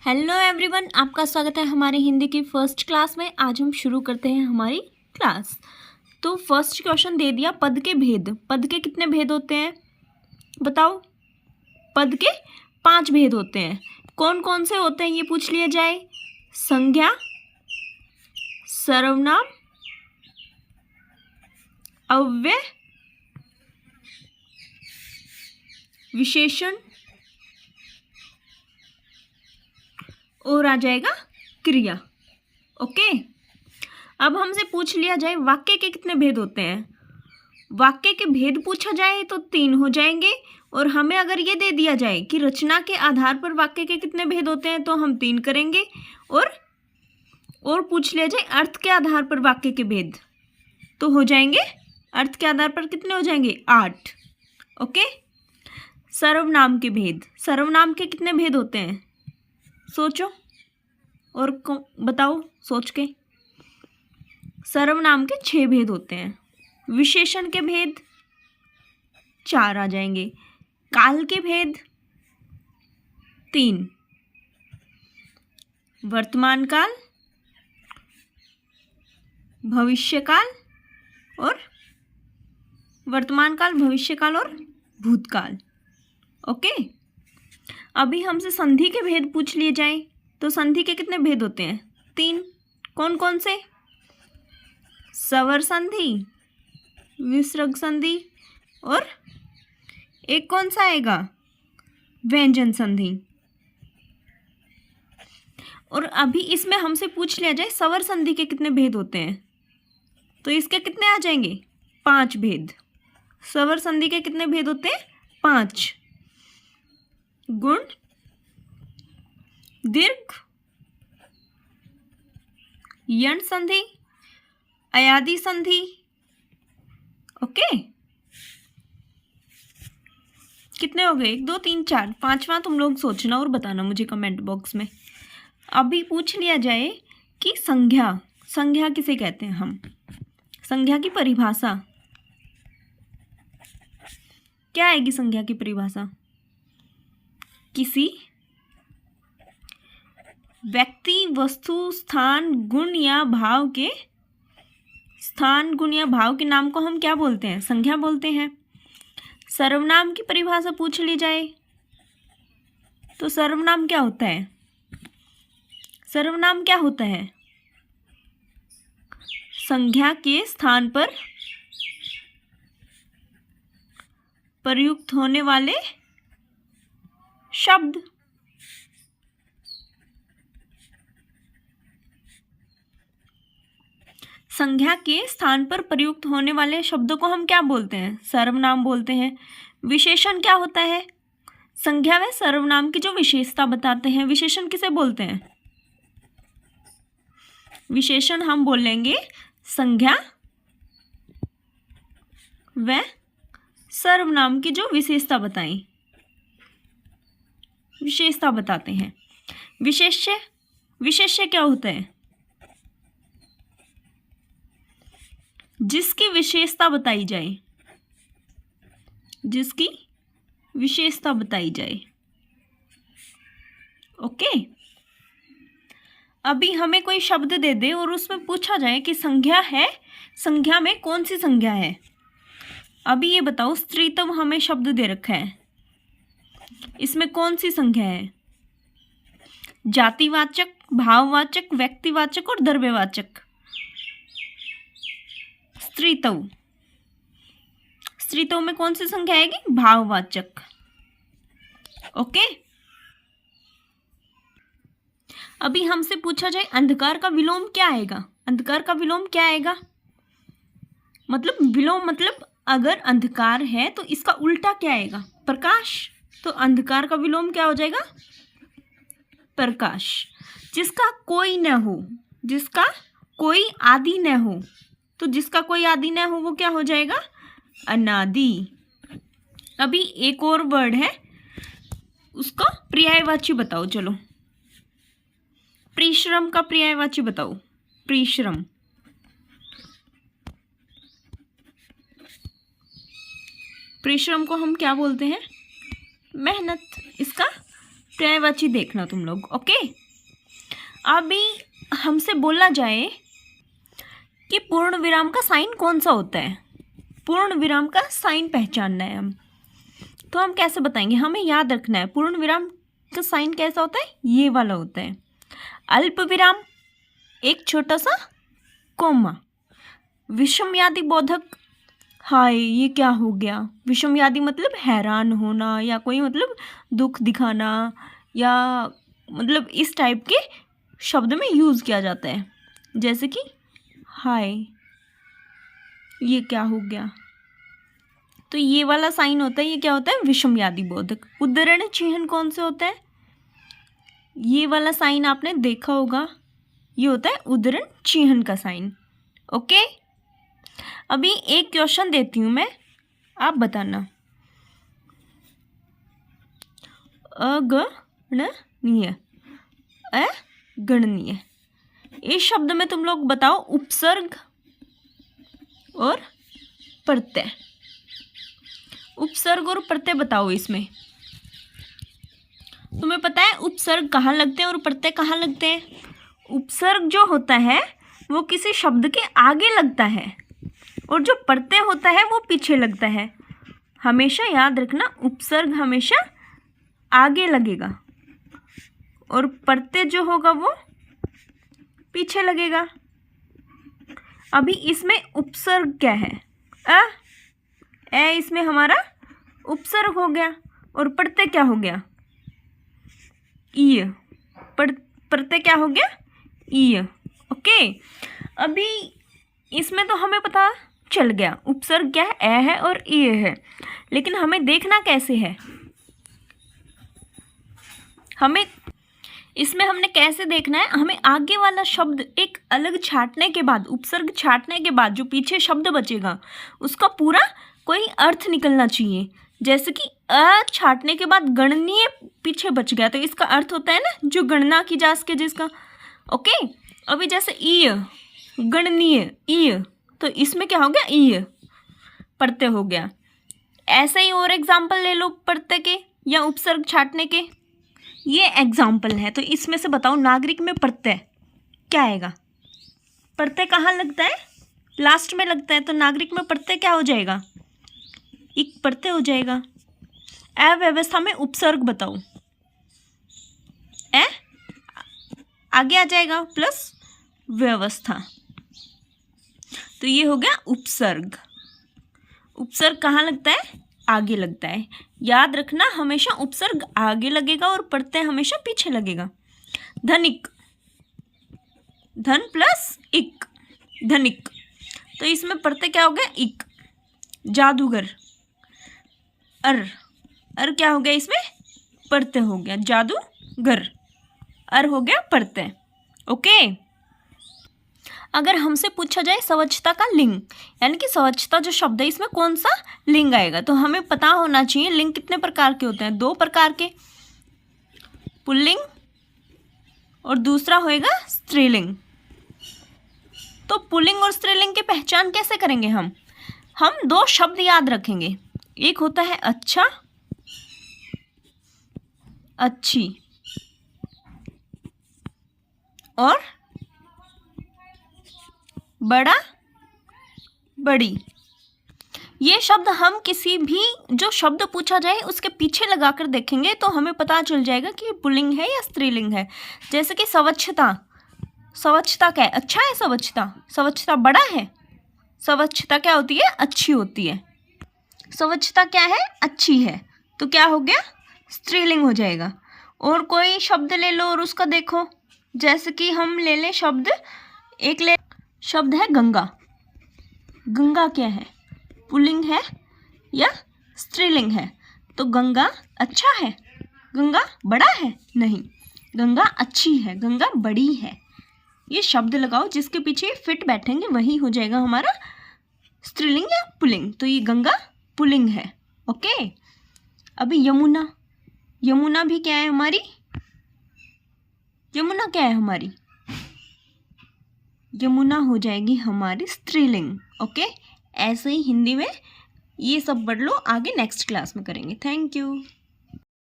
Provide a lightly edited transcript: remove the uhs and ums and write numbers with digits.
Hello everyone, आपका स्वागत है हमारी हिंदी की फर्स्ट क्लास में। आज हम शुरू करते हैं हमारी क्लास। तो फर्स्ट क्वेश्चन दे दिया, पद के भेद। पद के कितने भेद होते हैं बताओ? पद के 5 भेद होते हैं। कौन कौन से होते हैं ये पूछ लिया जाए। संज्ञा, सर्वनाम, अव्यय, विशेषण और आ जाएगा क्रिया। ओके, अब हमसे पूछ लिया जाए वाक्य के कितने भेद होते हैं। वाक्य के भेद पूछा जाए तो 3 हो जाएंगे, और हमें अगर ये दे दिया जाए कि रचना के आधार पर वाक्य के कितने भेद होते हैं तो हम 3 करेंगे, और पूछ लिया जाए अर्थ के आधार पर वाक्य के भेद तो हो जाएंगे, अर्थ के आधार पर कितने हो जाएंगे 8। ओके, सर्वनाम के भेद। सर्वनाम के कितने भेद होते हैं सोचो और बताओ सोच के। सर्वनाम के 6 भेद होते हैं। विशेषण के भेद 4 आ जाएंगे। काल के भेद 3। वर्तमान काल, भविष्यकाल और भूतकाल। ओके, अभी हमसे संधि के भेद पूछ लिए जाए तो संधि के कितने भेद होते हैं 3। कौन कौन से? सवर संधि, विसर्ग संधि और एक कौन सा आएगा व्यंजन संधि। और अभी इसमें हमसे पूछ लिया जाए सवर संधि के कितने भेद होते हैं तो इसके कितने आ जाएंगे 5 भेद। सवर संधि के कितने भेद होते हैं 5। गुण, दीर्घ, यण संधि, अयादि संधि। ओके, कितने हो गए 1 2 3 4, 5वां तुम लोग सोचना और बताना मुझे कमेंट बॉक्स में। अभी पूछ लिया जाए कि संज्ञा किसे कहते हैं हम। संज्ञा की परिभाषा क्या आएगी? संज्ञा की परिभाषा किसी व्यक्ति, वस्तु, स्थान, गुण या भाव के नाम को हम क्या बोलते हैं? संज्ञा बोलते हैं। सर्वनाम की परिभाषा पूछ ली जाए तो सर्वनाम क्या होता है? सर्वनाम क्या होता है? संज्ञा के स्थान पर प्रयुक्त होने वाले शब्द। संज्ञा के स्थान पर प्रयुक्त होने वाले शब्दों को हम क्या बोलते हैं? सर्वनाम बोलते हैं। विशेषण क्या होता है? संज्ञा व सर्वनाम की जो विशेषता बताते हैं। विशेषण किसे बोलते हैं? विशेषण हम बोलेंगे संज्ञा व सर्वनाम की जो विशेषता बताते हैं। विशेष्य क्या होता है? जिसकी विशेषता बताई जाए। ओके, अभी हमें कोई शब्द दे दे और उसमें पूछा जाए कि संज्ञा है, संज्ञा में कौन सी संज्ञा है। अभी ये बताओ, स्त्रीत्व हमें शब्द दे रखा है, इसमें कौन सी संज्ञा है? जातिवाचक, भाववाचक, व्यक्तिवाचक और द्रव्यवाचक। स्त्रीत्व में कौन सी संज्ञा आएगी? भाववाचक। ओके, अभी हमसे पूछा जाए अंधकार का विलोम क्या आएगा। अंधकार का विलोम क्या आएगा? विलोम मतलब अगर अंधकार है तो इसका उल्टा क्या आएगा? प्रकाश। तो अंधकार का विलोम क्या हो जाएगा? प्रकाश। जिसका कोई न हो, जिसका कोई आदि न हो, तो जिसका कोई आदि न हो वो क्या हो जाएगा? अनादि। अभी एक और वर्ड है, उसका पर्यायवाची बताओ। चलो, परिश्रम का पर्यायवाची बताओ। परिश्रम। परिश्रम को हम क्या बोलते हैं? मेहनत। इसका पर्यायवाची देखना तुम लोग। ओके, अभी हमसे बोला जाए कि पूर्ण विराम का साइन कौन सा होता है, पूर्ण विराम का साइन पहचानना है हम, तो हम कैसे बताएंगे? हमें याद रखना है पूर्ण विराम का साइन कैसा होता है, ये वाला होता है। अल्प विराम, एक छोटा सा कोमा। विषमयादि बोधक, हाय ये क्या हो गया? विषमयादि मतलब हैरान होना या कोई मतलब दुख दिखाना, या मतलब इस टाइप के शब्द में यूज़ किया जाता है, जैसे कि हाय ये क्या हो गया, तो ये वाला साइन होता है। ये क्या होता है? विषमयादि बोधक। उद्धरण चिन्ह कौन से होता है? ये वाला साइन आपने देखा होगा, ये होता है उद्धरण चिन्ह का साइन। ओके, अभी एक क्वेश्चन देती हूँ मैं, आप बताना। अगणनीय, अगणनीय, इस शब्द में तुम लोग बताओ उपसर्ग और प्रत्यय। उपसर्ग और प्रत्यय बताओ। इसमें तुम्हें पता है उपसर्ग कहाँ लगते हैं और प्रत्यय कहाँ लगते हैं? उपसर्ग जो होता है वो किसी शब्द के आगे लगता है, और जो प्रत्यय होता है वो पीछे लगता है। हमेशा याद रखना, उपसर्ग हमेशा आगे लगेगा और प्रत्यय जो होगा वो पीछे लगेगा। अभी इसमें उपसर्ग क्या है? ए इसमें हमारा उपसर्ग हो गया, और प्रत्यय क्या हो गया? ई। प्रत्यय क्या हो गया? ई। ओके, अभी इसमें तो हमें पता चल गया उपसर्ग क्या है, ए है और ई है, लेकिन हमें देखना कैसे है? हमें इसमें हमने कैसे देखना है? हमें आगे वाला शब्द एक अलग छांटने के बाद, उपसर्ग छांटने के बाद जो पीछे शब्द बचेगा उसका पूरा कोई अर्थ निकलना चाहिए। जैसे कि अ छांटने के बाद गणनीय पीछे बच गया, तो इसका अर्थ होता है ना जो गणना की जा सके जिसका। ओके, अभी जैसे ई, गणनीय, ई, तो इसमें क्या हो गया? ई, प्रत्यय हो गया। ऐसे ही और एग्जाम्पल ले लो प्रत्यय के या उपसर्ग छांटने के। ये एग्जाम्पल है, तो इसमें से बताओ नागरिक में प्रत्यय क्या आएगा? प्रत्यय कहाँ लगता है? लास्ट में लगता है, तो नागरिक में प्रत्यय क्या हो जाएगा? एक प्रत्यय हो जाएगा। अव्यवस्था में उपसर्ग बताओ। ए आगे आ जाएगा प्लस व्यवस्था, तो ये हो गया उपसर्ग। उपसर्ग कहाँ लगता है? आगे लगता है। याद रखना, हमेशा उपसर्ग आगे लगेगा और प्रत्यय हमेशा पीछे लगेगा। धनिक, धन प्लस इक, धनिक, तो इसमें प्रत्यय क्या हो गया? इक। जादूगर, अर क्या हो गया? इसमें प्रत्यय हो गया, जादूगर, अर हो गया प्रत्यय। ओके, अगर हमसे पूछा जाए स्वच्छता का लिंग, यानी कि स्वच्छता जो शब्द है इसमें कौन सा लिंग आएगा, तो हमें पता होना चाहिए लिंग कितने प्रकार के होते हैं। 2 प्रकार के, पुल्लिंग और दूसरा होएगा स्त्रीलिंग। तो पुल्लिंग और स्त्रीलिंग की पहचान कैसे करेंगे? हम 2 शब्द याद रखेंगे। एक होता है अच्छा, अच्छी, और बड़ा, बड़ी। ये शब्द हम किसी भी जो शब्द पूछा जाए उसके पीछे लगाकर देखेंगे तो हमें पता चल जाएगा कि ये पुल्लिंग है या स्त्रीलिंग है। जैसे कि स्वच्छता, स्वच्छता क्या है? अच्छा है स्वच्छता। स्वच्छता बड़ा है। स्वच्छता क्या होती है? अच्छी होती है। स्वच्छता क्या है? अच्छी है, तो क्या हो गया? स्त्रीलिंग हो जाएगा। और कोई शब्द ले लो और उसका देखो, जैसे कि हम ले लें शब्द, शब्द है गंगा। गंगा क्या है? पुल्लिंग है या स्त्रीलिंग है? तो गंगा अच्छा है, गंगा बड़ा है? नहीं, गंगा अच्छी है, गंगा बड़ी है। ये शब्द लगाओ जिसके पीछे फिट बैठेंगे वही हो जाएगा हमारा स्त्रीलिंग या पुल्लिंग। तो ये गंगा पुल्लिंग है। ओके, अभी यमुना, यमुना भी क्या है हमारी? यमुना क्या है हमारी? यमुना हो जाएगी हमारी स्त्रीलिंग। ओके, ऐसे ही हिंदी में ये सब पढ़ लो, आगे नेक्स्ट क्लास में करेंगे। Thank you.